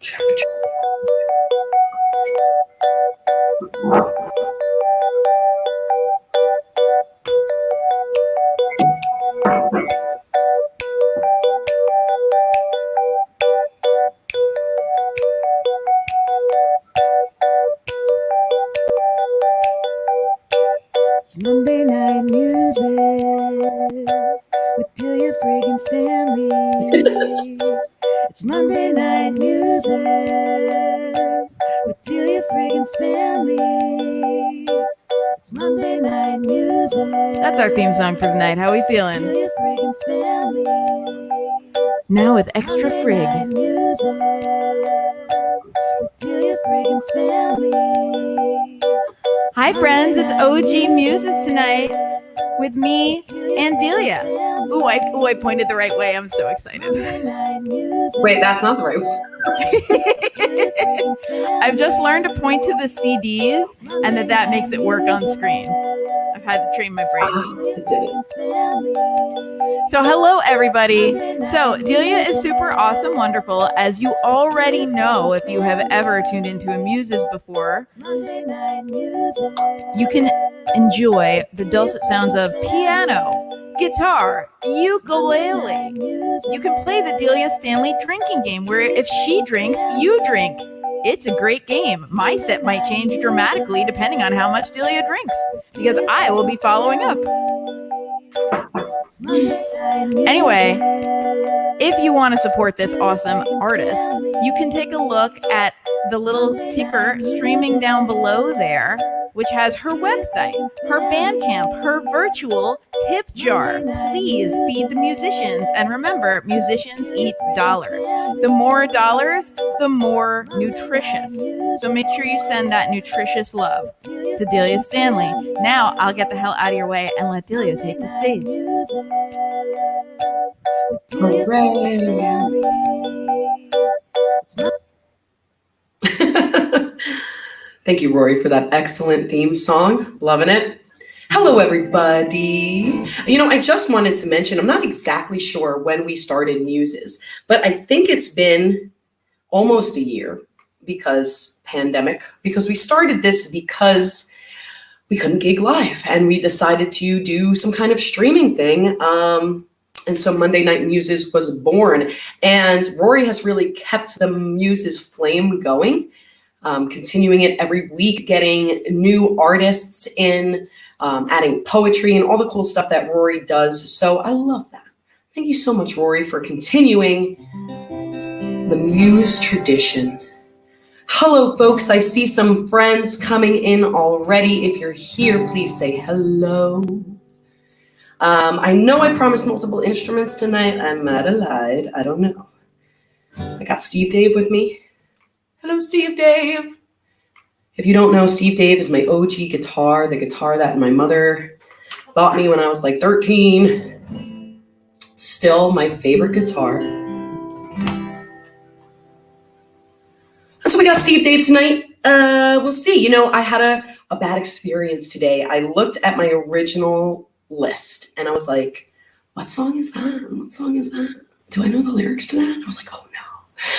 Check. It's Monday Night Muses with Delia friggin' Stanley. It's Monday Night Muses with Delia friggin' Stanley. It's Monday Night Muses. That's our theme song for the night. How are we feeling? Delia friggin' Stanley. Now with extra frig. Delia friggin' Stanley. Hi friends, it's OG Muses tonight with me and Delia. Ooh, I pointed the right way. I'm so excited. Wait, that's not the right one. I've just learned to point to the CDs and that makes it work on screen. I've had to train my brain. It did. So hello everybody. So Delia is super awesome, wonderful, as you already know if you have ever tuned into a Muses before. You can enjoy the dulcet sounds of piano, guitar, ukulele. You can play the Delia Stanley drinking game where if she drinks, you drink. It's a great game. My set might change dramatically depending on how much Delia drinks because I will be following up. Anyway, if you want to support this awesome artist, you can take a look at the little ticker streaming down below there, which has her website, her Bandcamp, her virtual tip jar. Please feed the musicians. And remember, musicians eat dollars. The more dollars, the more nutritious. So make sure you send that nutritious love to Delia Stanley. Now I'll get the hell out of your way and let Delia take the stage. Thank you, Rory, for that excellent theme song. Loving it. Hello, everybody. I just wanted to mention, I'm not exactly sure when we started Muses, but I think it's been almost a year because we started this because we couldn't gig live and we decided to do some kind of streaming thing. And so Monday Night Muses was born, and Rory has really kept the Muses flame going, continuing it every week, getting new artists in, adding poetry and all the cool stuff that Rory does. So I love that. Thank you so much, Rory, for continuing the Muse tradition. Hello, folks. I see some friends coming in already. If you're here, please say hello. I know I promised multiple instruments tonight. I might have lied. I don't know. I got Steve Dave with me. Hello, Steve Dave. If you don't know, Steve Dave is my OG guitar, the guitar that my mother bought me when I was like 13. Still my favorite guitar. And so we got Steve Dave tonight. We'll see. I had a bad experience today. I looked at my original list and I was like, what song is that? What song is that? Do I know the lyrics to that? I was like, oh no.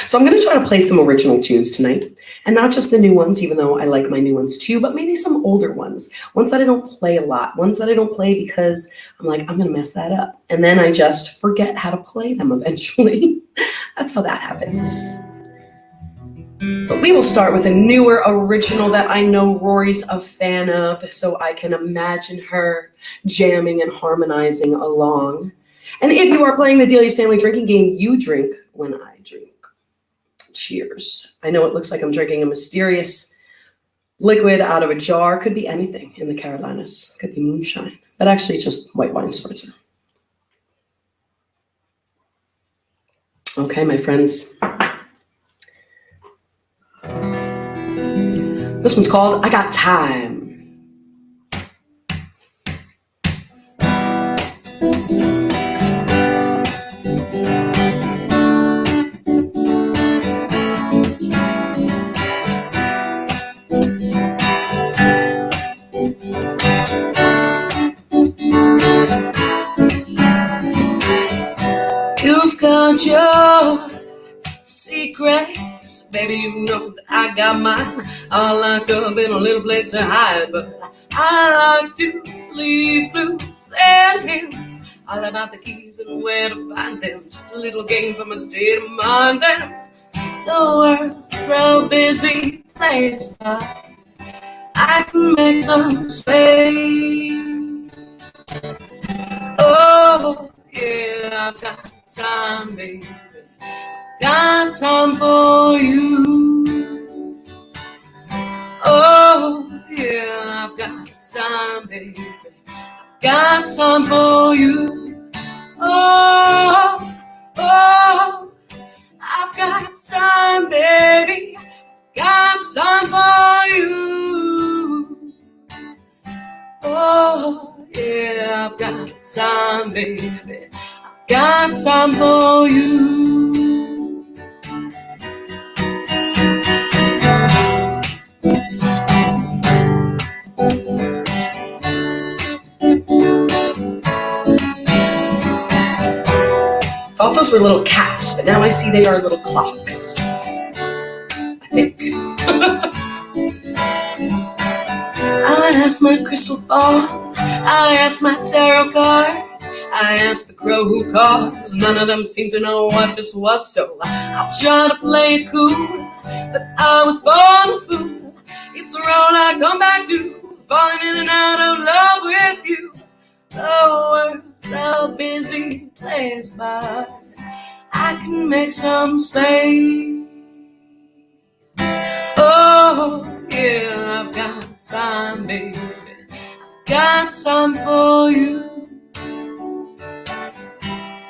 So I'm going to try to play some original tunes tonight, and not just the new ones, even though I like my new ones too, but maybe some older ones that I don't play a lot, ones that I don't play because I'm like, I'm going to mess that up. And then I just forget how to play them eventually. That's how that happens. But we will start with a newer original that I know Rory's a fan of, so I can imagine her jamming and harmonizing along. And if you are playing the Delia Stanley drinking game, you drink when I drink. Cheers. I know it looks like I'm drinking a mysterious liquid out of a jar. Could be anything in the Carolinas. Could be moonshine. But actually it's just white wine spritzer. Okay, my friends. This one's called I Got Time. You've got your secrets baby, you know that I got mine. I locked up in a little place to hide, but I like to leave clues and hints all about the keys and where to find them. Just a little game for my state of mind. Then the world's so busy, place, but I can make some space. Oh, yeah, I've got time, baby. Got time for you. Oh, yeah, I've got time, baby. Got time for you. Oh, oh, I've got time, baby. Got time for you. Oh, yeah, I've got time, baby. Got time for you. Thought those were little cats, but now I see they are little clocks. I think. I asked my crystal ball, I asked my tarot cards, I asked the crow who calls. None of them seemed to know what this was, so I'll try to play it cool. But I was born a fool. It's a role I come back to, falling in and out of love with you. The world's a busy place, but I can make some space. Oh, yeah, I've got time, baby. I've got time for you.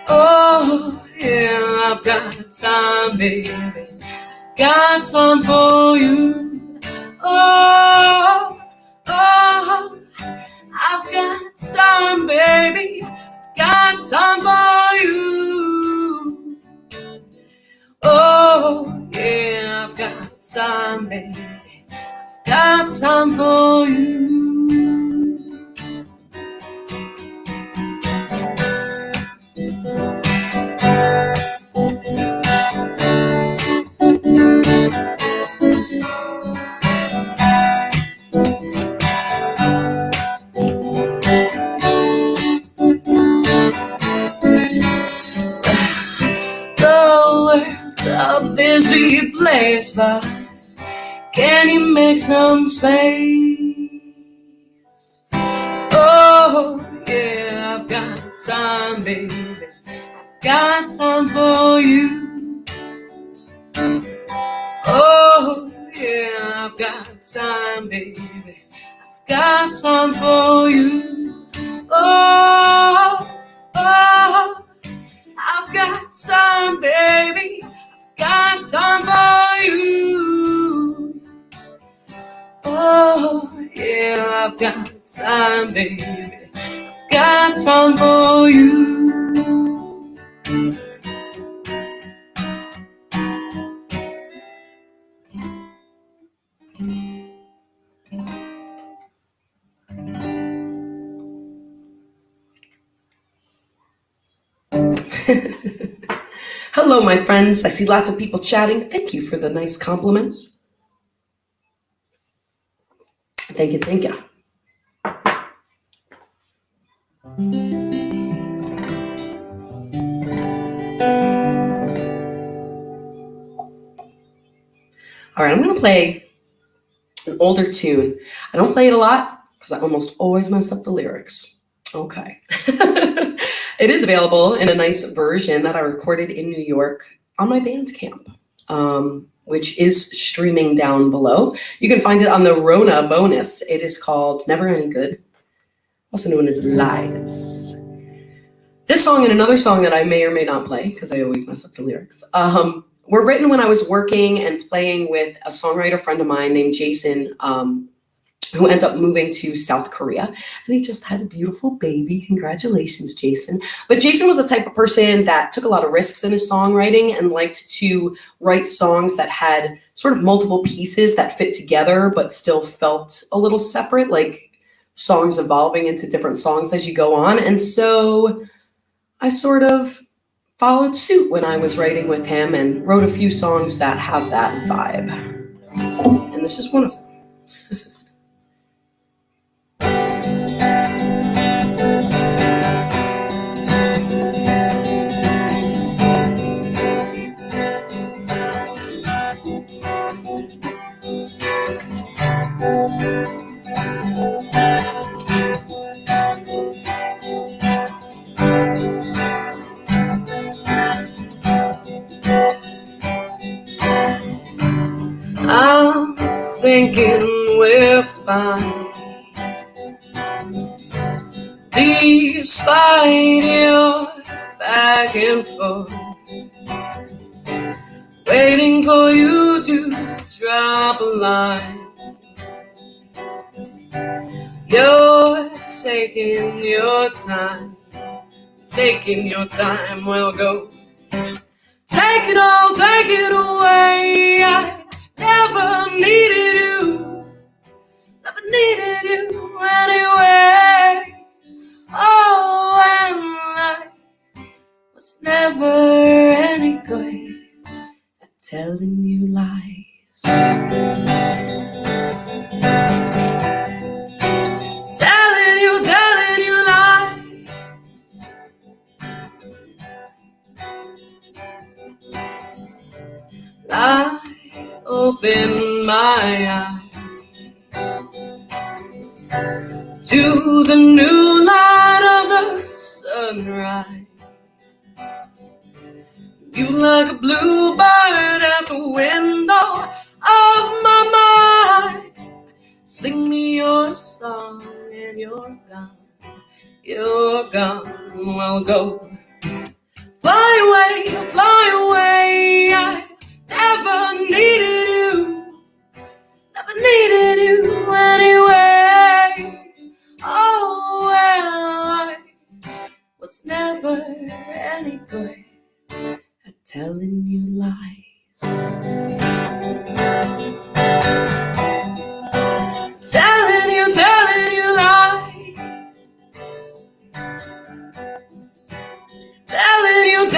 Oh, yeah, I've got time, baby. I've got time for you. Oh, oh, I've got time, baby. I've got time for you. Oh, yeah, I've got time, baby. I've got time for you. A busy place, but can you make some space? Oh, yeah, I've got time, baby. I've got time for you. Oh, yeah, I've got time, baby. I've got time for you. Oh, oh, I've got time, baby. Got time for you. Oh, yeah, I've got time, baby. I've got time for you. Hello, my friends. I see lots of people chatting. Thank you for the nice compliments. Thank you, thank you. All right, I'm going to play an older tune. I don't play it a lot because I almost always mess up the lyrics. Okay. It is available in a nice version that I recorded in New York on my Bandcamp, which is streaming down below. You can find it on the Rona bonus. It is called Never Any Good, also known as Lies. This song and another song that I may or may not play, because I always mess up the lyrics, were written when I was working and playing with a songwriter friend of mine named Jason, who ends up moving to South Korea. And he just had a beautiful baby. Congratulations, Jason. But Jason was the type of person that took a lot of risks in his songwriting and liked to write songs that had sort of multiple pieces that fit together, but still felt a little separate, like songs evolving into different songs as you go on. And so I sort of followed suit when I was writing with him and wrote a few songs that have that vibe. And this is one of them. I'm thinking we're fine, despite your back and forth, waiting for you to drop a line. You're taking your time, well go. Take it all, take it away. I never needed you anyway. Oh, and I was never any good at telling you lies. Telling you lies. I open my eyes to the new light of the sunrise. You like a bluebird at the window of my mind. Sing me your song and you're gone, well go. Fly away, I never needed you anyway. Oh, well, I was never any good at telling you lies. Telling you lies. Telling you.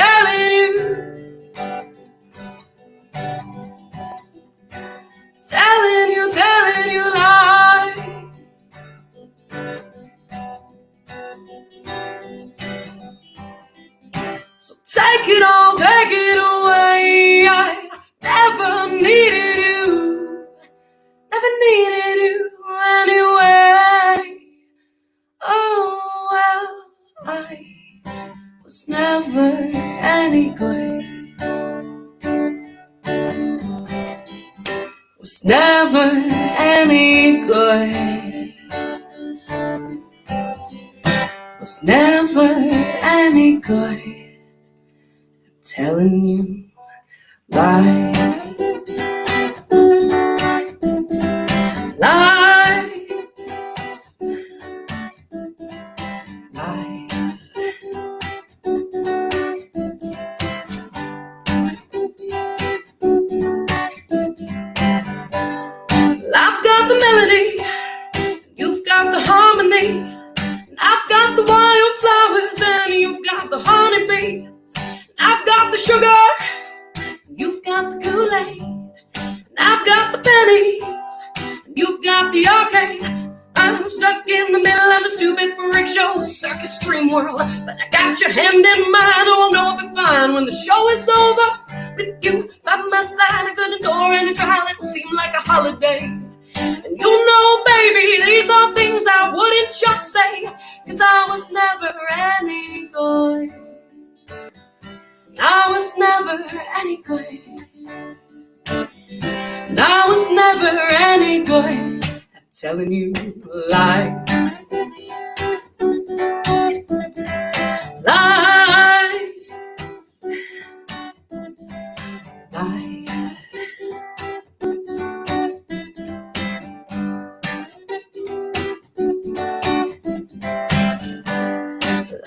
Telling you lies. So take it all, take it away. I never needed you anyway. Oh, well, I was never any good. Was never any good. Was never any good at telling you lies. Lies. Lies. I've got the melody, you've got the harmony, and I've got the wildflowers and you've got the honeybees. I've got the sugar, you've got the Kool-Aid, and I've got the pennies, and you've got the arcade. I'm stuck in the middle of a stupid freak show, circus dream world, but I got your hand in mine. Oh, I know I'll be fine when the show is over. With you by my side, I could adore any trial. It'll seem like a holiday. And you know, baby, these are things I wouldn't just say, 'cause I was never any good. I was never any good. I was never any good at telling you lies. Lies. Lies.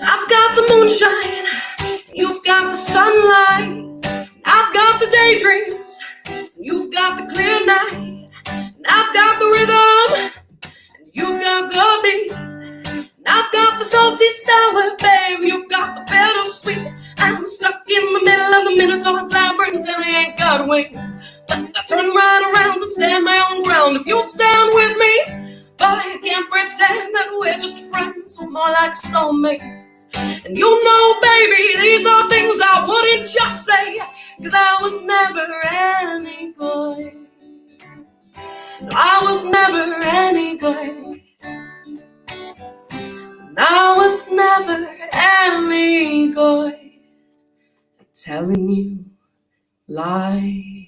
I've got the moonshine, you've got the sunlight. I've got the daydreams, you've got the clear night. And I've got the rhythm, and you've got the beat. And I've got the salty sour, babe, you've got the bittersweet. I'm stuck in the middle of the Minotaur's labyrinth and I ain't got wings. But I turn right around and stand my own ground if you'll stand with me. But I can't pretend that we're just friends, or more like soulmates. And you know, baby, these are things I wouldn't just say, 'cause I was never any good. I was never any good. I was never any good at telling you lies.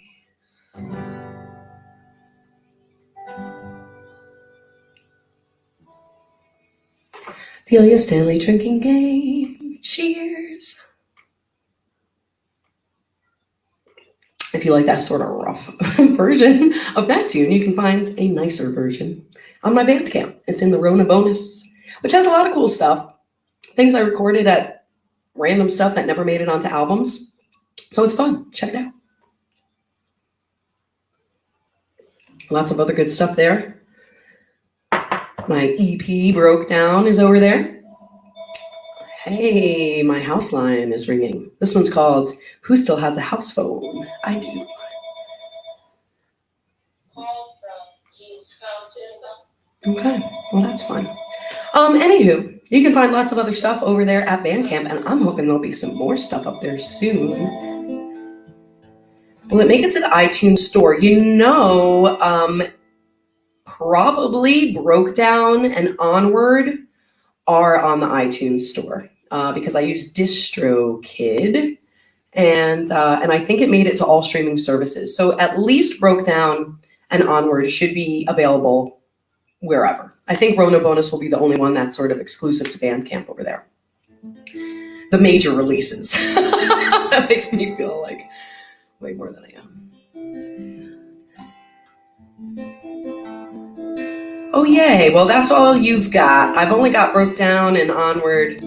Delia Stanley drinking game. Cheers. If you like that sort of rough version of that tune, you can find a nicer version on my Bandcamp. It's in the Rona bonus, which has a lot of cool stuff. Things I recorded at random stuff that never made it onto albums. So it's fun. Check it out. Lots of other good stuff there. My EP Broke Down is over there. Hey, my house line is ringing. This one's called Who Still Has a House Phone? I do. Okay, well that's fun. Anywho, you can find lots of other stuff over there at Bandcamp, and I'm hoping there'll be some more stuff up there soon. Will it make it to the iTunes store? You know, probably Broke Down and Onward are on the iTunes store because I use DistroKid, and I think it made it to all streaming services. So at least Broke Down and Onward should be available wherever. I think Rona Bonus will be the only one that's sort of exclusive to Bandcamp over there. The major releases. That makes me feel like way more than I am. Oh, yay. Well, that's all you've got. I've only got Broke Down and Onward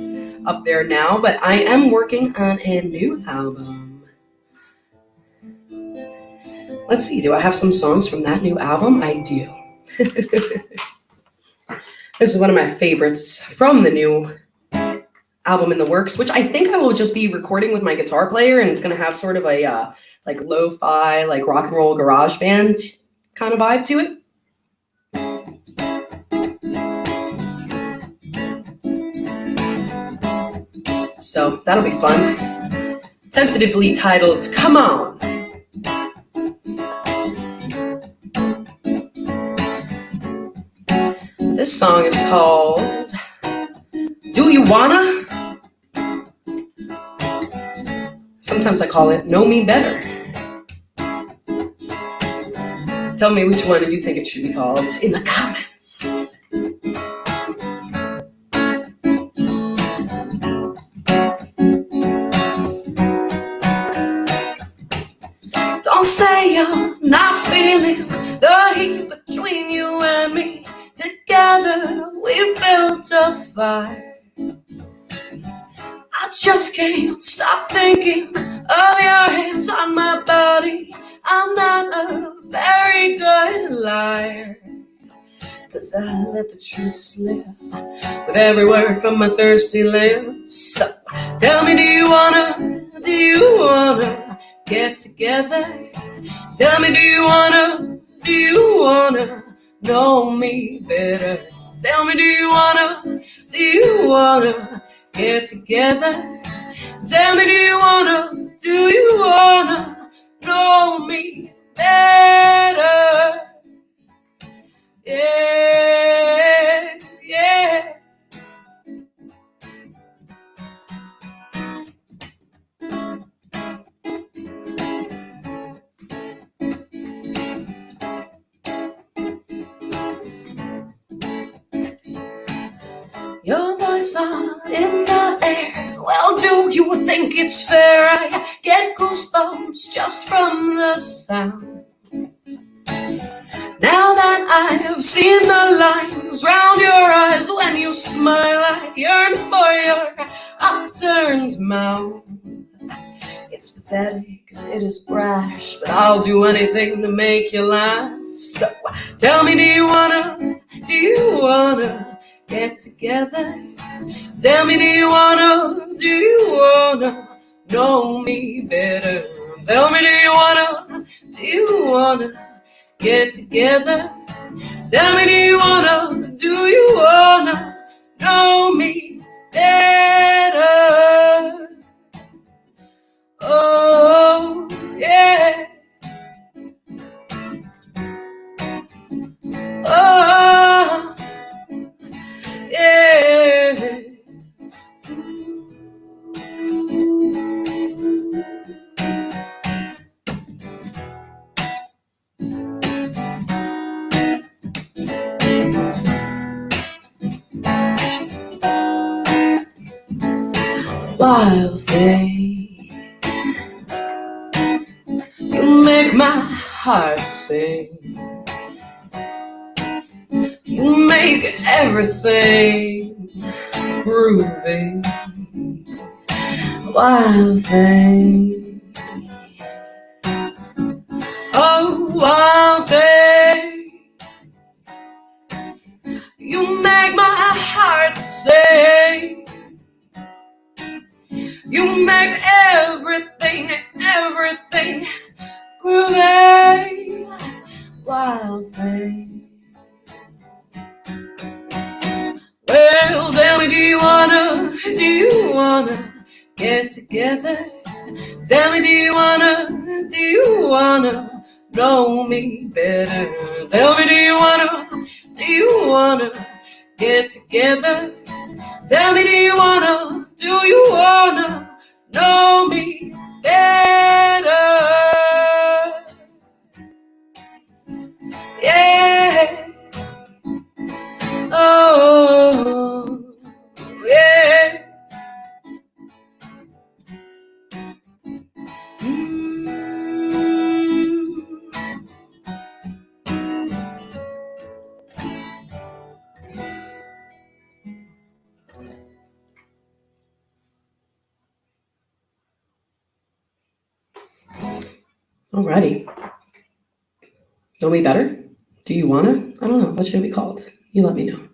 up there now, but I am working on a new album. Let's see. Do I have some songs from that new album? I do. This is one of my favorites from the new album in the works, which I think I will just be recording with my guitar player, and it's going to have sort of a like lo-fi, like rock and roll garage band kind of vibe to it. So that'll be fun. Tentatively titled Come On. This song is called Do You Wanna? Sometimes I call it Know Me Better. Tell me which one you think it should be called in the comments. Don't say you're not feeling the heat between you and me. Together we've built a fire. I just can't stop thinking of your hands on my body. I'm not a very good liar, 'cause I let the truth slip with every word from my thirsty lips. So tell me, do you wanna get together? Tell me, do you wanna know me better? Tell me, do you wanna get together? Tell me, do you wanna know me better? Yeah, yeah. Your voice on in the air. Well, do you think it's fair? I get goosebumps just from the sound. Now that I've seen the lines round your eyes when you smile, I yearn for your upturned mouth. It's pathetic, 'cause it is brash, but I'll do anything to make you laugh. So tell me, do you wanna get together? Tell me, do you wanna know me better. Tell me, do you wanna get together? Tell me, do you wanna know me better? Oh, yeah. Oh, yeah. Wild thing, you make my heart sing. You make everything groovy. Wild thing, oh wild thing, you make my heart sing. You make everything groovy. Wild thing. Well, tell me, do you wanna get together? Tell me, do you wanna know me better? Tell me, do you wanna get together? Tell me, do you wanna know me better? Yeah. Oh, yeah. Alrighty. Know me better? Do you wanna? I don't know. What should it be called? You let me know.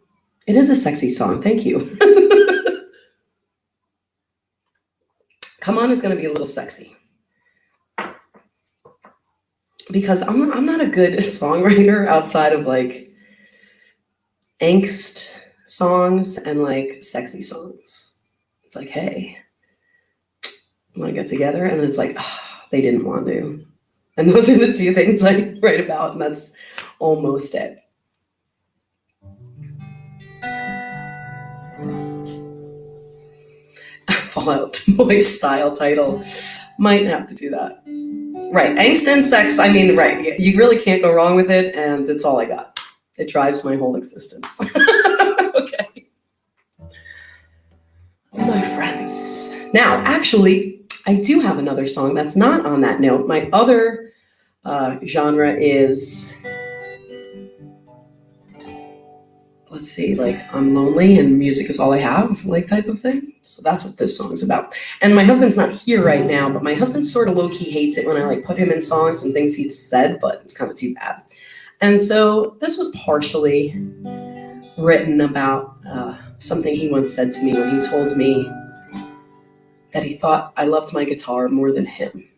It is a sexy song. Thank you. Come On is going to be a little sexy. Because I'm not a good songwriter outside of like angst songs and like sexy songs. It's like, hey, want to get together? And then it's like, oh, they didn't want to. And those are the two things I write about, and that's almost it. Fallout Boy style title. Might have to do that. Right, angst and sex, I mean, right, you really can't go wrong with it, and it's all I got. It drives my whole existence. Okay. My friends. Now, actually, I do have another song that's not on that note. My other genre is, let's see, like I'm lonely and music is all I have, like type of thing. So that's what this song is about. And my husband's not here right now, but my husband sort of low-key hates it when I like put him in songs and things he's said, but it's kind of too bad. And so this was partially written about something he once said to me when he told me that he thought I loved my guitar more than him.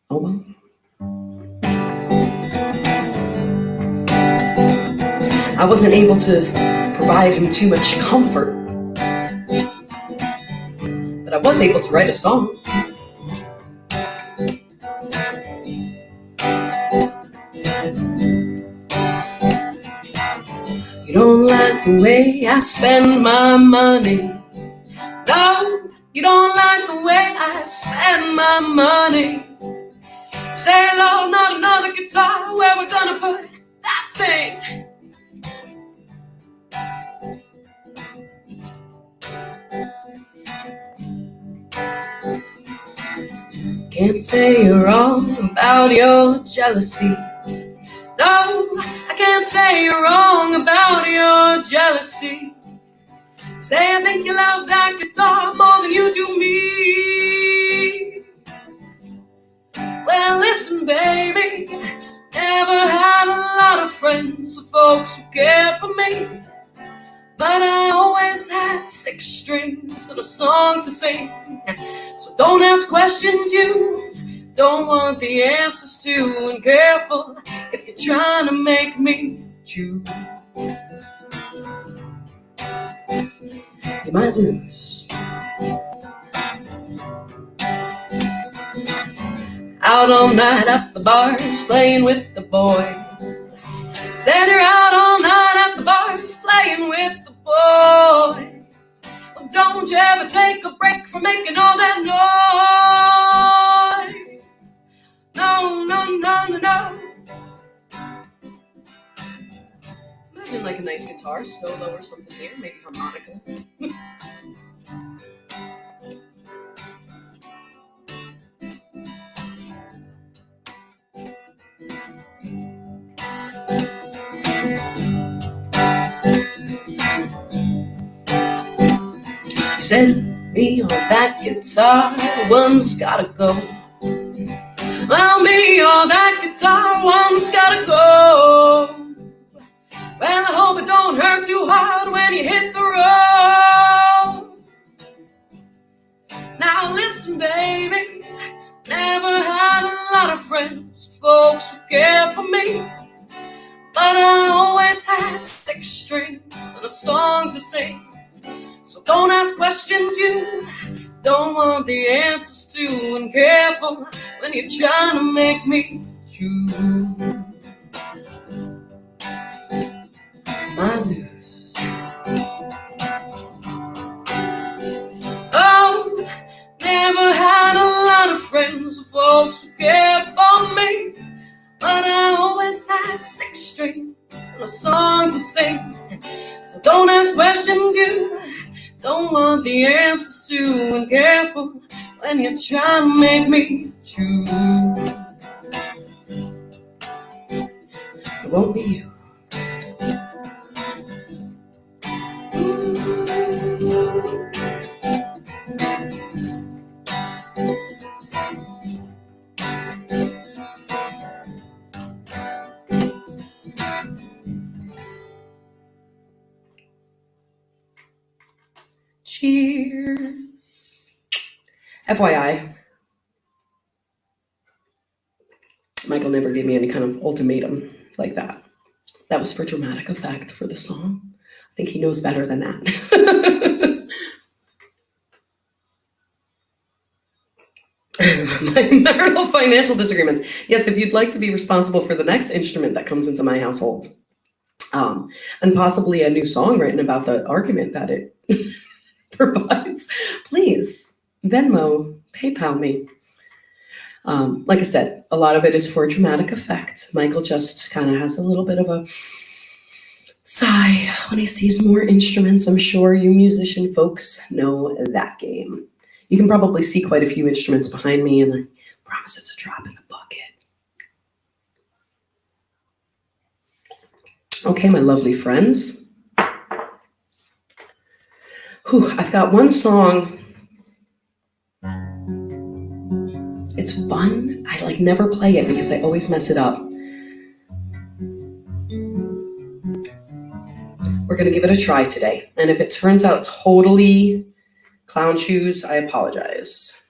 Oh well. I wasn't able to provide him too much comfort, but I was able to write a song. You don't like the way I spend my money. No, you don't like the way I spend my money. Say, Lord, not another guitar. Where we're gonna put that thing? Can't say you're wrong about your jealousy. No, I can't say you're wrong about your jealousy. Say I think you love that guitar more than you do me. Well, listen, baby, never had a lot of friends or folks who cared for me, but I always had 6 strings sing. So don't ask questions you don't want the answers to, and careful if you're trying to make me choose. You might lose. Out all night at the bars, playing with the boys. Said you're out all night at the bars, playing with the boys. Well, don't you ever take a break from making all that noise. No, no, no, no, no. Imagine like a nice guitar solo or something here, maybe harmonica. Send me on that guitar, one's gotta go. Well, me on that guitar, one's gotta go. Well, I hope it don't hurt too hard when you hit the road. Now listen, baby, never had a lot of friends, folks who cared for me, but I always had 6 strings and a song to sing. So don't ask questions you don't want the answers to, and careful when you're trying to make me choose. My lose. Oh, never had a lot of friends or folks who cared for me, but I always had 6 strings and a song to sing. So don't ask questions you don't want the answers to, and careful when you're trying to make me choose. It won't be you. Cheers. FYI, Michael never gave me any kind of ultimatum like that. That was for dramatic effect for the song. I think he knows better than that. My marital financial disagreements. Yes, if you'd like to be responsible for the next instrument that comes into my household, and possibly a new song written about the argument that it provides, please Venmo, PayPal me. Like I said, a lot of it is for dramatic effect. Michael just kind of has a little bit of a sigh when he sees more instruments. I'm sure you musician folks know that game. You can probably see quite a few instruments behind me, and I promise it's a drop in the bucket. Okay, my lovely friends. I've got one song. It's fun. I never play it because I always mess it up. We're going to give it a try today. And if it turns out totally clown shoes, I apologize.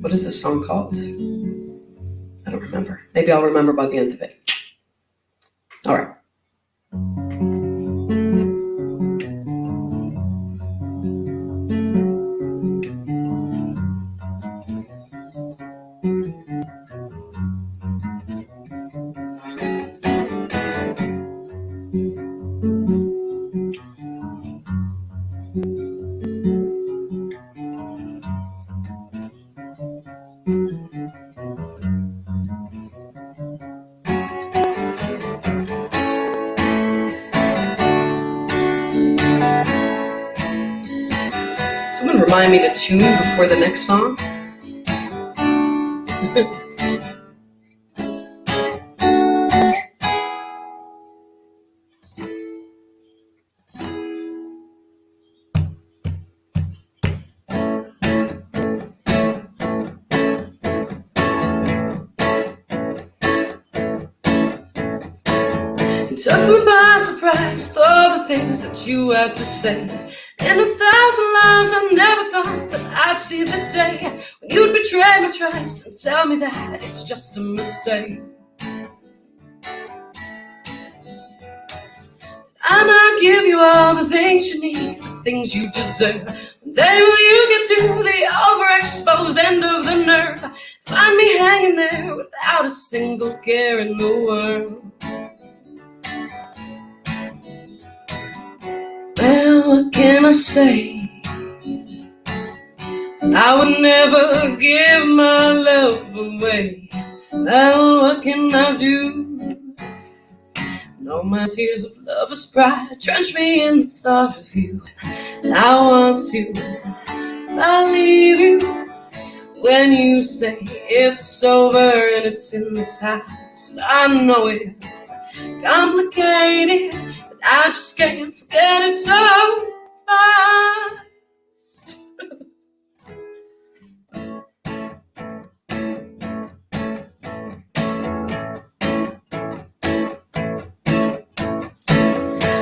What is this song called? I don't remember. Maybe I'll remember by the end of it. All right. Someone remind me to tune before the next song. It took me by surprise with all the things that you had to say. In 1,000 lives I never thought that I'd see the day when you'd betray my trust and tell me that it's just a mistake. And I give you all the things you need, the things you deserve. One day will you get to the overexposed end of the nerve, find me hanging there without a single care in the world. Well, what can I say? I would never give my love away. Well, what can I do? All my tears of lover's pride drench me in the thought of you. And I want to believe you when you say it's over and it's in the past. I know it's complicated, but I just can't forget it so fast.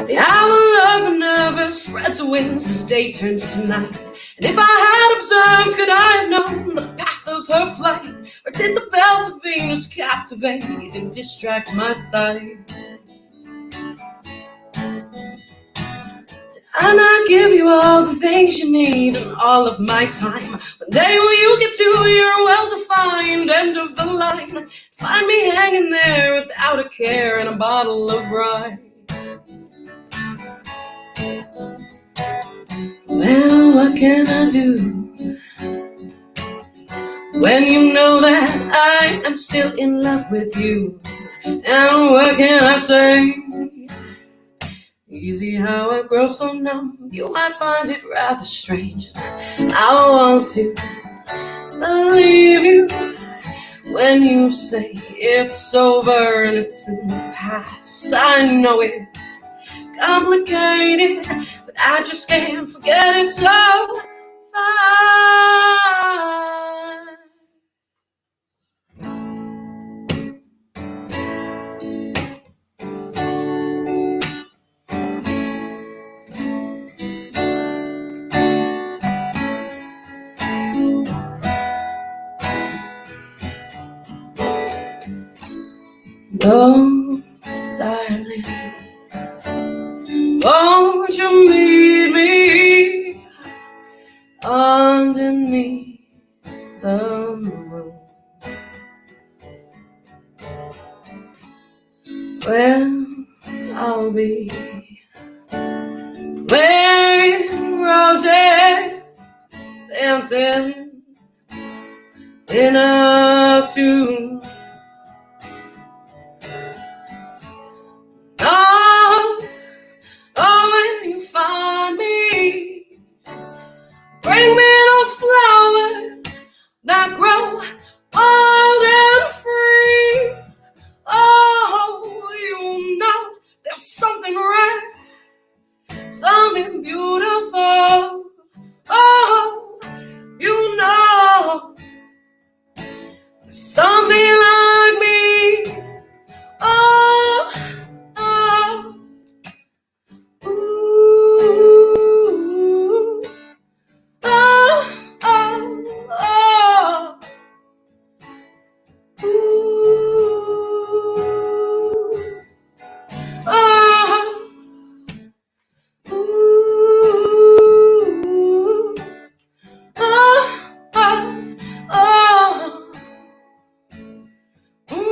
The owl of never spreads her wings as day turns to night. And if I had observed, could I have known the path of her flight? Or did the belt of Venus captivate and distract my sight? And I give you all the things you need and all of my time. One day will you get to your well-defined end of the line, find me hanging there without a care and a bottle of rye. Well, what can I do when you know that I am still in love with you? And what can I say? Easy how I grow so numb, you might find it rather strange. I want to believe you when you say it's over and it's in the past. I know it's complicated, but I just can't forget it so fast. Oh, darling, won't you meet me underneath the moon? Well, I'll be wearing roses, dancing in a tune. Oh, when you find me, bring me those flowers that grow wild and free. Oh, you know there's something rare, something beautiful. Oh, you know there's something like me. Oh, oh, ooh, oh, oh, oh, ooh, oh, ooh, oh, oh, ooh.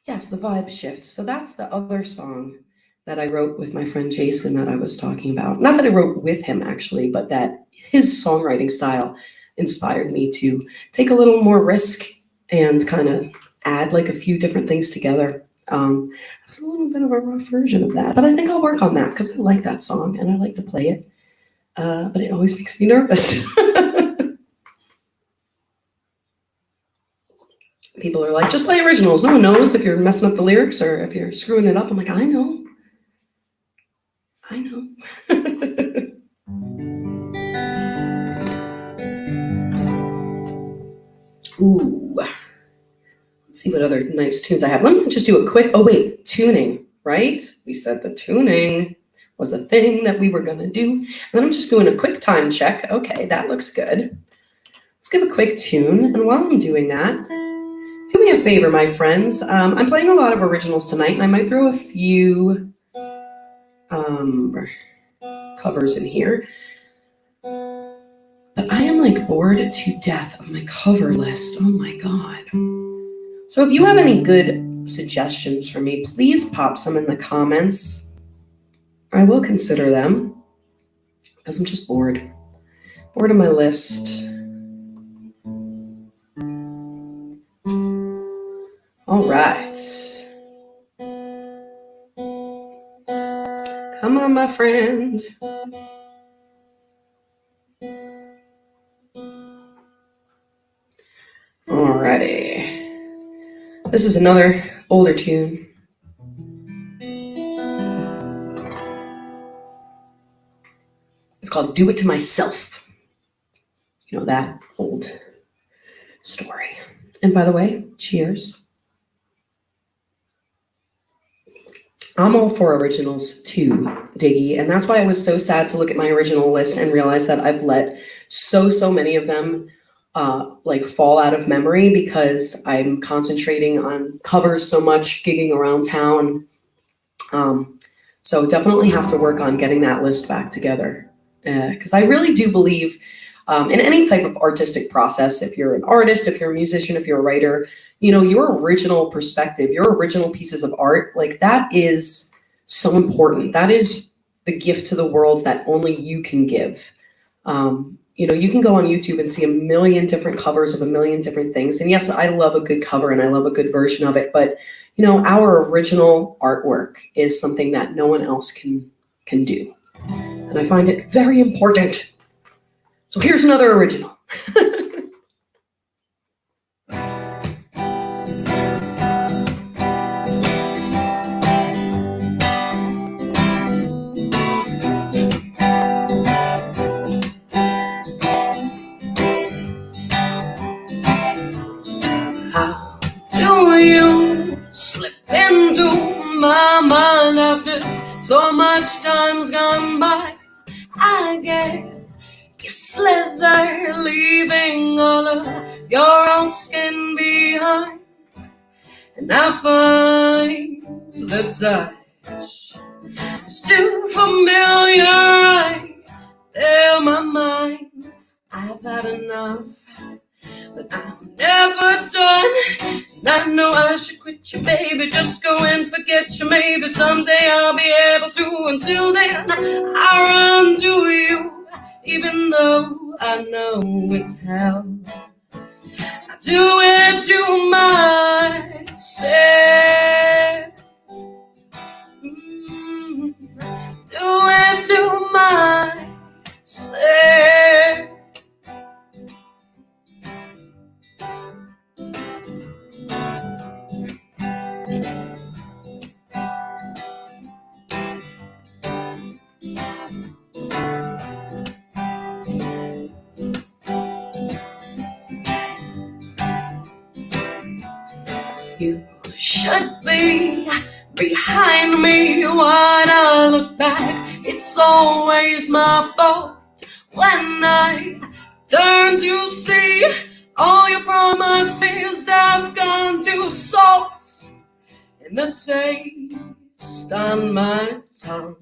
Yes, the vibe shift. So that's the other song that I wrote with my friend Jason that I was talking about. Not that I wrote with him actually, but that his songwriting style inspired me to take a little more risk and kind of add like a few different things together. It was a little bit of a rough version of that, but I think I'll work on that because I like that song and I like to play it. But it always makes me nervous. People are like, just play originals. No one knows if you're messing up the lyrics or if you're screwing it up. I'm like, I know. Ooh. Let's see what other nice tunes I have. Let me just do a quick, tuning, right? We said the tuning was a thing that we were going to do. And then I'm just doing a quick time check. Okay, that looks good. Let's give a quick tune. And while I'm doing that, do me a favor, my friends. I'm playing a lot of originals tonight, and I might throw a few covers in here. But I am like bored to death of my cover list. Oh my God. So if you have any good suggestions for me, please pop some in the comments. I will consider them because I'm just bored. Bored of my list. All right. Come on, my friend. Alrighty. This is another older tune. It's called Do It to Myself. You know that old story. And by the way, cheers. I'm all for originals too, Diggy. And that's why I was so sad to look at my original list and realize that I've let so many of them fall out of memory because I'm concentrating on covers so much, gigging around town. So definitely have to work on getting that list back together. Because I really do believe in any type of artistic process, if you're an artist, if you're a musician, if you're a writer, you know, your original perspective, your original pieces of art, like that is so important. That is the gift to the world that only you can give. You know, you can go on YouTube and see a million different covers of a million different things. And yes, I love a good cover and I love a good version of it. But, you know, our original artwork is something that no one else can do. And I find it very important. So here's another original. How do you slip into my mind after so much time's gone by? I guess you slither, leaving all of your own skin behind. And I find the touch is too familiar. I tell my mind I've had enough, but I'm never done. And I know I should quit you, baby. Just go and forget you. Maybe someday I'll be able to. Until then, I run to you, even though I know it's hell. I do it to myself. Do it to myself. You should be behind me when I look back. It's always my fault when I turn to see all your promises have gone to salt, and the taste on my tongue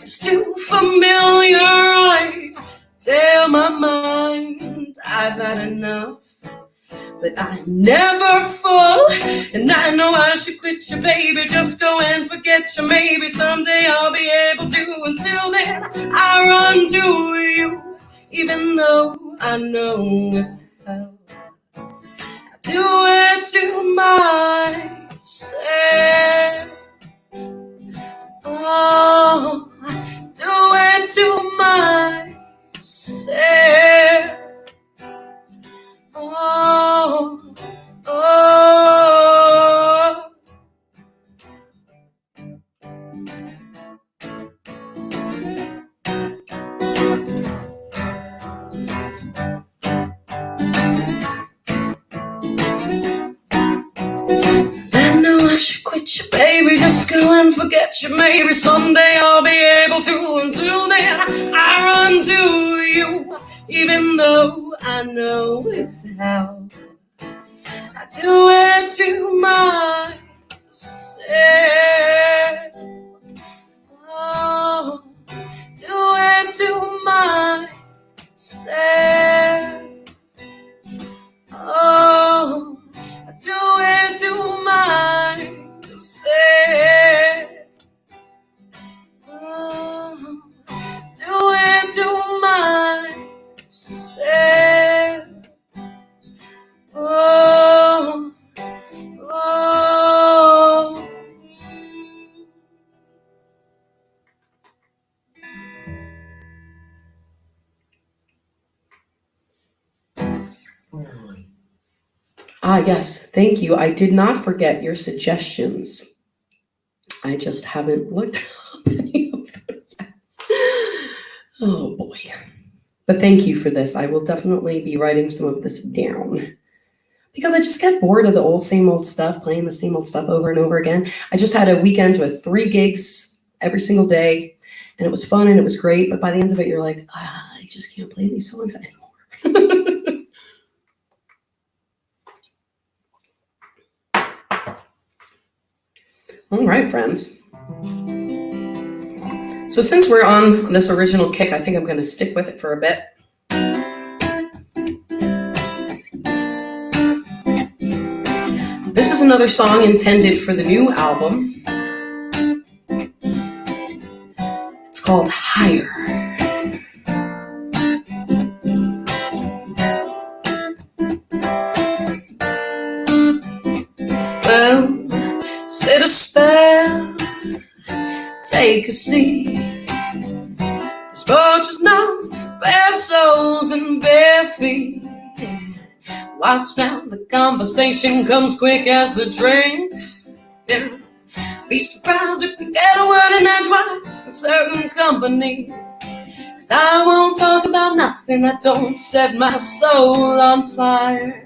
is too familiar. I tell my mind I've had enough, but I never fall. And I know I should quit you, baby. Just go and forget you. Maybe someday I'll be able to. Until then, I run to you, even though I know it's hell. I do it to myself. Oh, I do it to myself. Oh, oh. Baby, just go and forget you. Maybe someday I'll be able to. Until then, I run to you. Even though I know it's hell, I do it to myself. Oh, do it to myself. Oh, I do it to myself. Oh, do it to myself. Oh, oh. Ah, yes, thank you. I did not forget your suggestions. I just haven't looked up any of them yet. Oh boy. But thank you for this. I will definitely be writing some of this down because I just get bored of the same old stuff, playing the same old stuff over and over again. I just had a weekend with 3 gigs every single day, and it was fun and it was great. But by the end of it, you're like, I just can't play these songs anymore. All right, friends. So since we're on this original kick, I think I'm going to stick with it for a bit. This is another song intended for the new album. It's called Higher. Well, set a spell, take a seat. This porch is not for bare souls and bare feet. Watch now, the conversation comes quick as the train. Yeah. Be surprised if you get a word in edgewise in certain company. 'Cause I won't talk about nothing that don't set my soul on fire.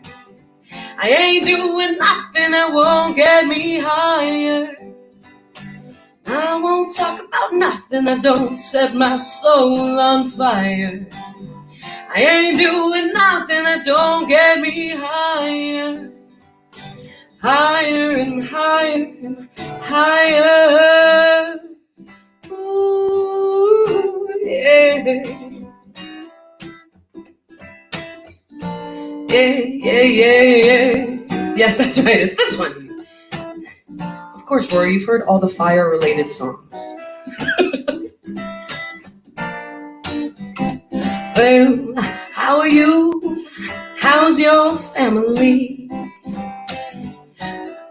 I ain't doing nothing that won't get me higher. I won't talk about nothing that don't set my soul on fire. I ain't doing nothing that don't get me higher. Higher and higher and higher. Ooh, yeah. Yeah. Yes, that's right. It's this one. Of course, Rory, you've heard all the fire-related songs. Well, how are you? How's your family?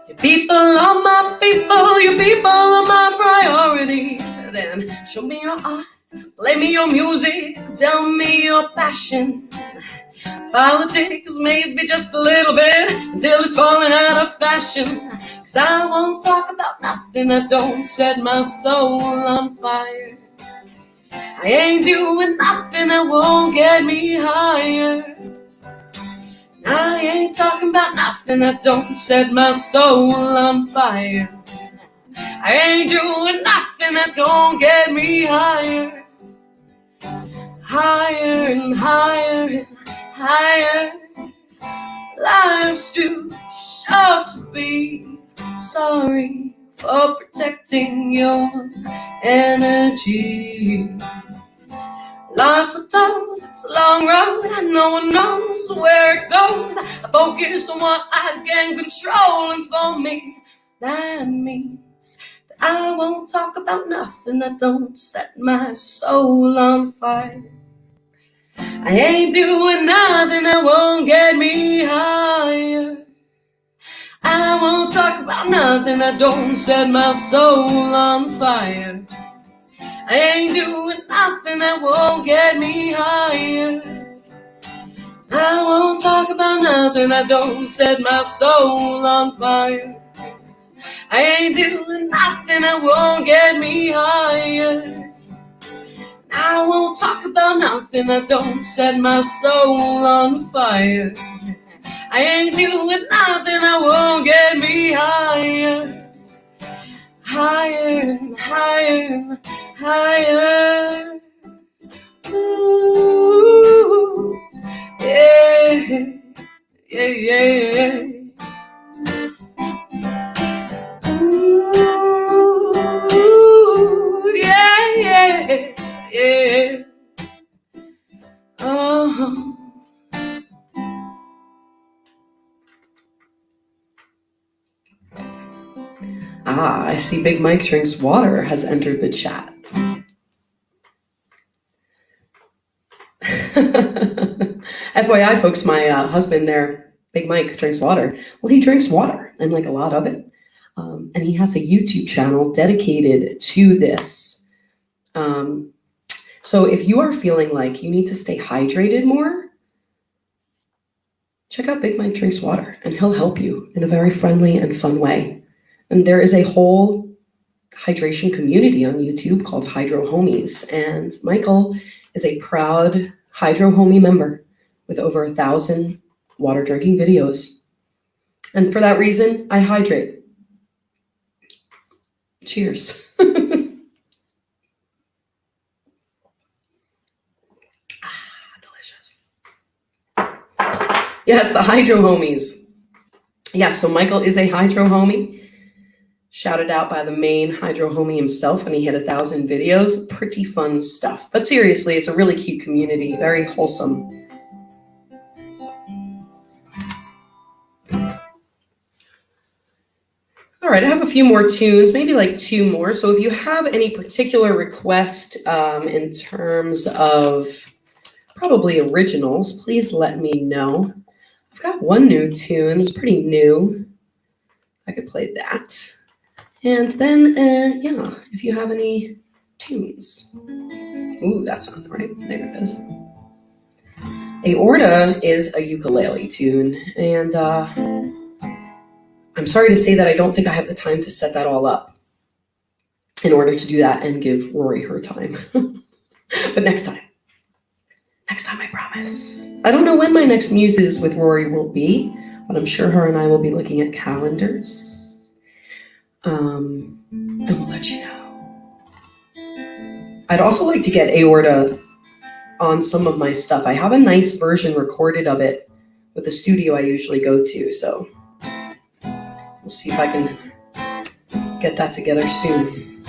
Your people are my people. Your people are my priority. Then show me your art. Play me your music. Tell me your passion. Politics, maybe just a little bit, until it's falling out of fashion. 'Cause I won't talk about nothing that don't set my soul on fire. I ain't doing nothing that won't get me higher. I ain't talking about nothing that don't set my soul on fire. I ain't doing nothing that don't get me higher. Higher and higher and higher. Life's too short to be sorry for protecting your energy. Life adult, it's a long road and no one knows where it goes. I focus on what I can control, and for me, that means that I won't talk about nothing that don't set my soul on fire. I ain't doing nothing that won't get me higher. I won't talk about nothing that don't set my soul on fire. I ain't doing nothing that won't get me higher. I won't talk about nothing that don't set my soul on fire. I ain't doing nothing that won't get me higher. I won't talk about nothing that don't set my soul on fire. I ain't doing nothing that won't get me higher. higher, higher. Ooh, yeah, yeah, yeah. Ooh, yeah, yeah, yeah. Oh. Ah, I see Big Mike Drinks Water has entered the chat. FYI, folks, my husband there, Big Mike, drinks water. Well, he drinks water and like a lot of it. And he has a YouTube channel dedicated to this. So if you are feeling like you need to stay hydrated more, check out Big Mike Drinks Water and he'll help you in a very friendly and fun way. And there is a whole hydration community on YouTube called Hydro Homies. And Michael is a proud Hydro Homie member with over 1,000 water drinking videos. And for that reason, I hydrate. Cheers. Delicious. Yes, the Hydro Homies. Yes, so Michael is a Hydro Homie. Shouted out by the main Hydro Homie himself, and he hit 1,000 videos. Pretty fun stuff. But seriously, it's a really cute community, very wholesome. All right, I have a few more tunes, maybe like 2 more. So if you have any particular request in terms of probably originals, please let me know. I've got one new tune. It's pretty new. I could play that. And then, yeah, if you have any tunes. Ooh, that's not right. There it is. Aorta is a ukulele tune. And I'm sorry to say that I don't think I have the time to set that all up in order to do that and give Rory her time. But next time. Next time, I promise. I don't know when my next Muses with Rory will be, but I'm sure her and I will be looking at calendars. And we'll let you know. I'd also like to get Aorta on some of my stuff. I have a nice version recorded of it with the studio I usually go to, so we'll see if I can get that together soon.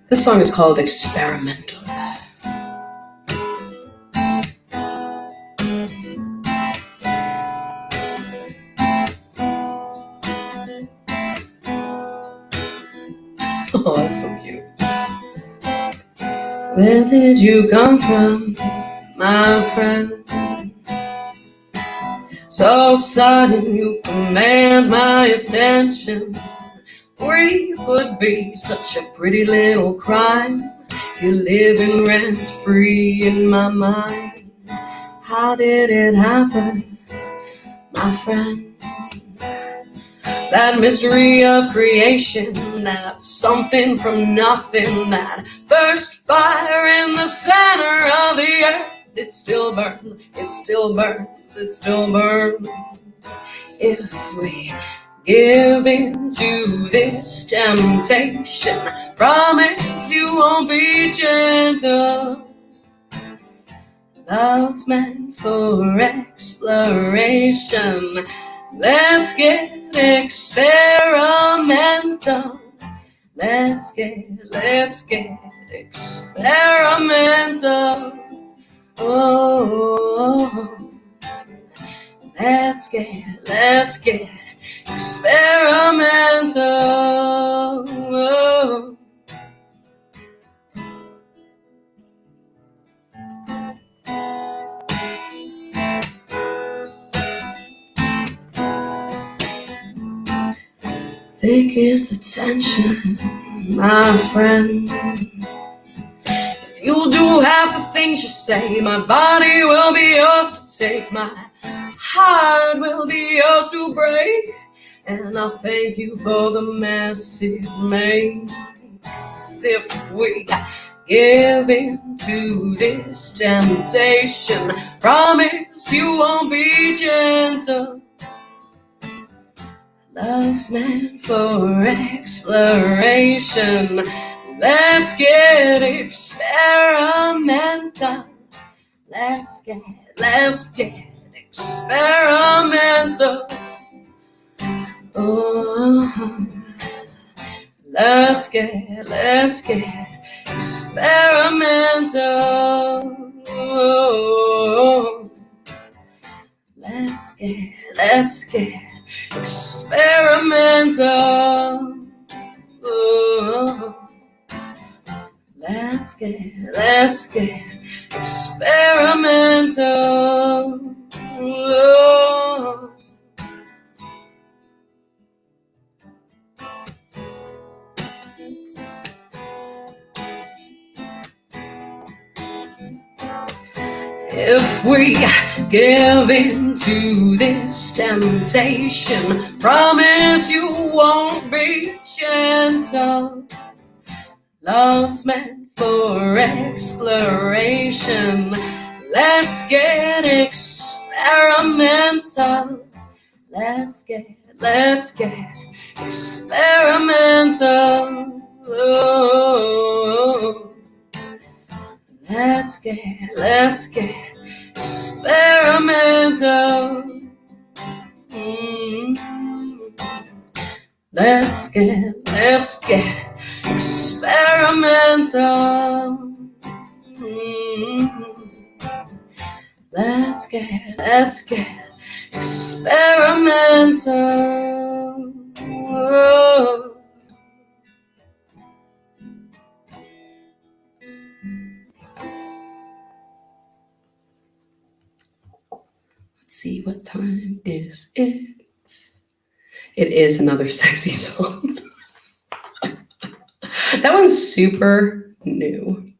This song is called Experimental. Oh, that's so cute. Where did you come from, my friend? So sudden you command my attention. We could be such a pretty little crime. You're living rent-free in my mind. How did it happen, my friend? That mystery of creation, that something from nothing, that burst fire in the center of the earth. It still burns, it still burns, it still burns. If we give in to this temptation, promise you won't be gentle. Love's meant for exploration. Let's get experimental. Let's get experimental. Oh, let's get experimental. Oh. Thick is the tension, my friend. If you do half the things you say, my body will be yours to take. My heart will be yours to break. And I'll thank you for the mess it makes. If we give in to this temptation, promise you won't be gentle. Love's meant for exploration. Let's get experimental. Let's get experimental. Oh, let's get experimental. Oh, let's get experimental. Oh, let's get experimental. Oh. If we give in to this temptation, promise you won't be gentle. Love's meant for exploration. Let's get experimental. Let's get experimental. Oh. Let's get experimental. Let's get experimental. Let's get experimental. Oh. See, what time is it? It is another sexy song. That one's super new.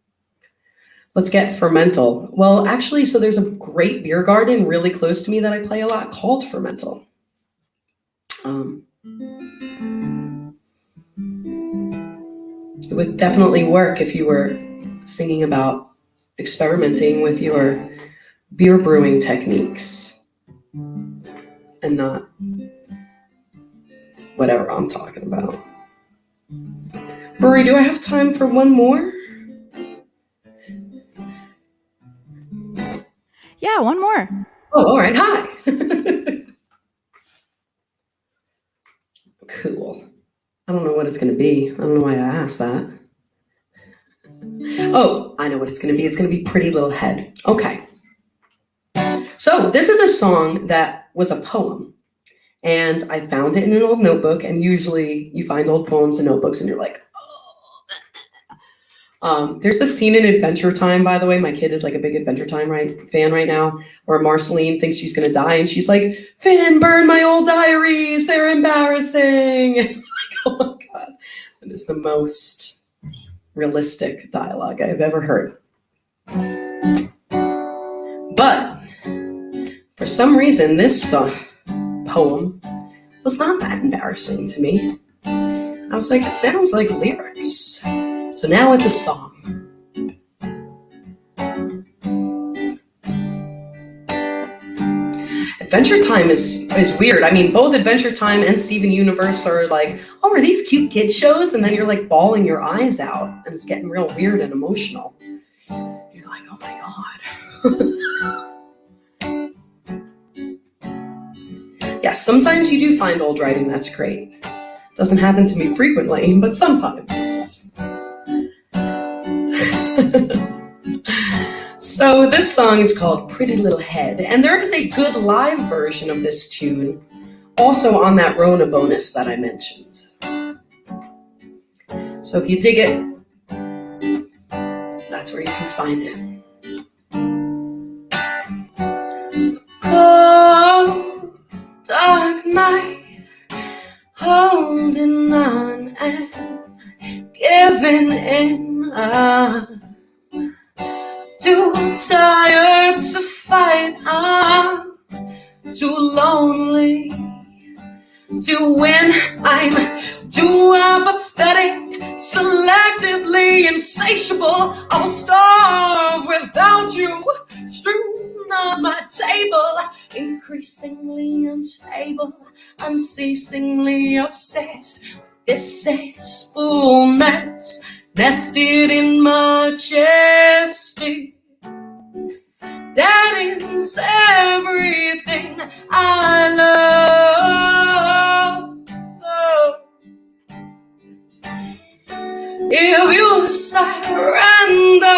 Let's get fermental. Well, actually, so there's a great beer garden really close to me that I play a lot called Fermental. It would definitely work if you were singing about experimenting with your beer brewing techniques. And not whatever I'm talking about. Rory, do I have time for one more? Yeah, one more. Oh, all right. Hi. Cool. I don't know what it's going to be. I don't know why I asked that. Oh, I know what it's going to be. It's going to be Pretty Little Head. Okay. So this is a song that was a poem, and I found it in an old notebook, and usually you find old poems in notebooks and you're like, oh. There's this scene in Adventure Time, by the way. My kid is like a big Adventure Time fan right now, where Marceline thinks she's going to die, and she's like, Finn, burn my old diaries. They're embarrassing. I'm like, oh my God. That is the most realistic dialogue I've ever heard. But for some reason, this poem was not that embarrassing to me. I was like, it sounds like lyrics. So now it's a song. Adventure Time is weird. I mean, both Adventure Time and Steven Universe are like, oh, are these cute kid shows? And then you're like bawling your eyes out, and it's getting real weird and emotional. You're like, oh my God. Yeah, sometimes you do find old writing that's great. Doesn't happen to me frequently, but sometimes. So this song is called Pretty Little Head, and there is a good live version of this tune also on that Rona bonus that I mentioned. So if you dig it, that's where you can find it. Cold, dark night, holding on and giving in. Too tired to fight, too lonely to win. I'm too apathetic, selectively insatiable. I'll starve without you. Strewn of my table, increasingly unstable, unceasingly obsessed with this cesspool mess, nested in my chest. That is everything I love. If you surrender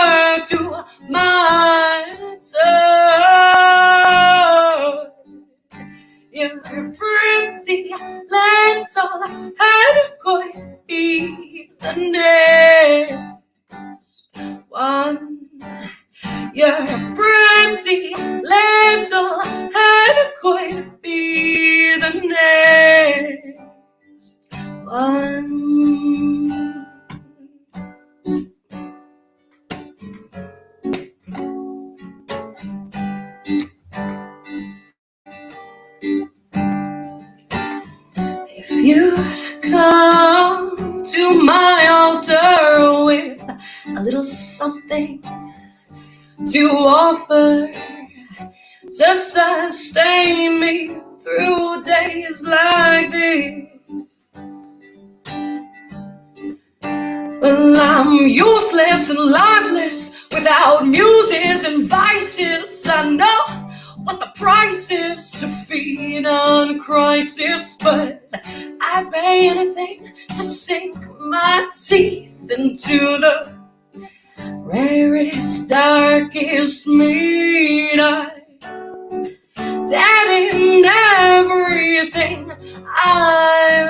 to my touch, your pretty little head could be the next one. Your pretty little head could be the next one. If you'd come to my altar with a little something to offer to sustain me through days like this, well, I'm useless and lifeless without muses and vices. I know what the price is to feed on crisis, but I'd pay anything to sink my teeth into the rarest, darkest meat. That ain't everything I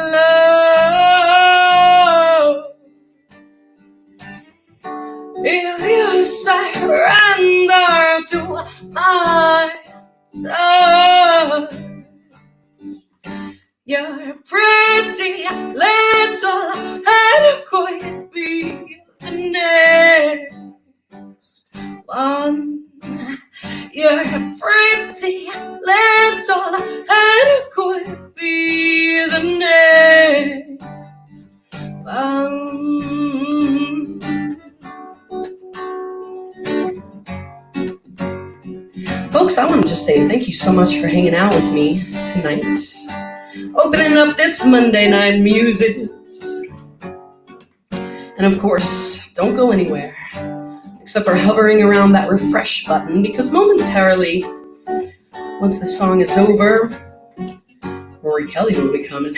love. If you surrender to my touch, your pretty little head could be the next one. Your pretty little head could be the next one. Folks, I want to just say thank you so much for hanging out with me tonight. Opening up this Monday night Muses. And of course, don't go anywhere except for hovering around that refresh button, because momentarily, once the song is over, Rory Kelly will be coming.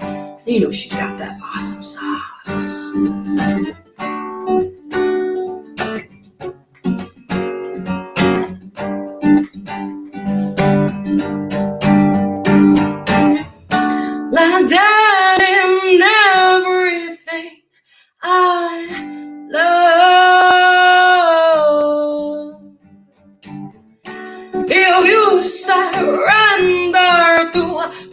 And you know she's got that awesome sauce. Like that in everything I love. If you surrender to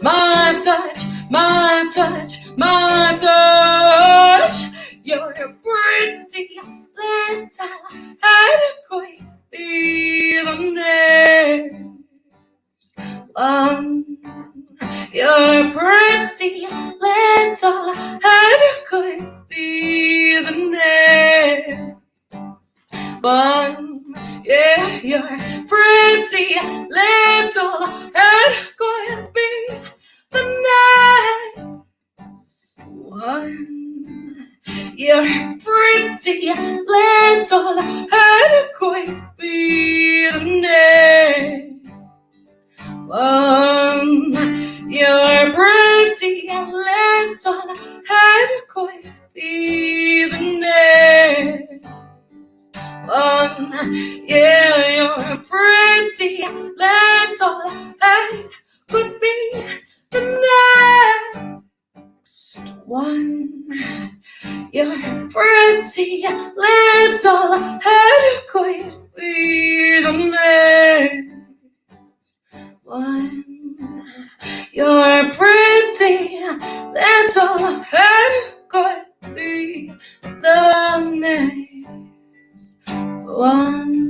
my touch, my touch, my touch, your pretty little head could be the next one. Your pretty little head could be the next one. Yeah, your pretty little head could be the next one. Your pretty little head could be the next one. Your pretty little head could be the next one. Yeah, your pretty little head could be the next one. Your pretty little head could be the next one. Your pretty little head could be the next one.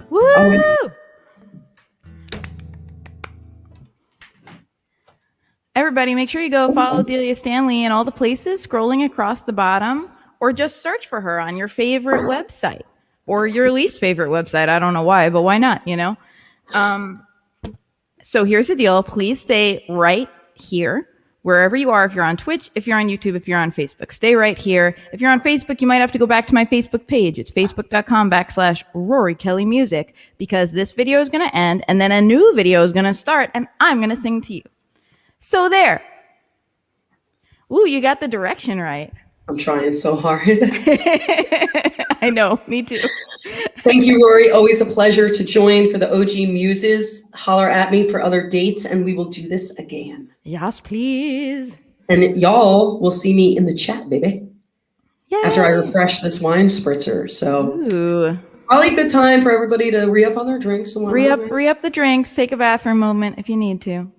Woo! everybody, make sure you go follow Delia Stanley in all the places scrolling across the bottom, or just search for her on your favorite website or your least favorite website. I don't know why, but why not, you know? So here's the deal. Please stay right here, wherever you are. If you're on Twitch, if you're on YouTube, if you're on Facebook, stay right here. If you're on Facebook, you might have to go back to my Facebook page. It's facebook.com/Rory Kelly Music, because this video is going to end and then a new video is going to start and I'm going to sing to you. So there. Ooh, you got the direction right. I'm trying so hard. I know, me too. Thank you, Rory. Always a pleasure to join for the OG Muses. Holler at me for other dates and we will do this again. Yes, please. And y'all will see me in the chat, baby. Yay. After I refresh this wine spritzer. So Ooh. probably a good time for everybody to re-up on their drinks and whatnot. Re-up the drinks. Take a bathroom moment if you need to.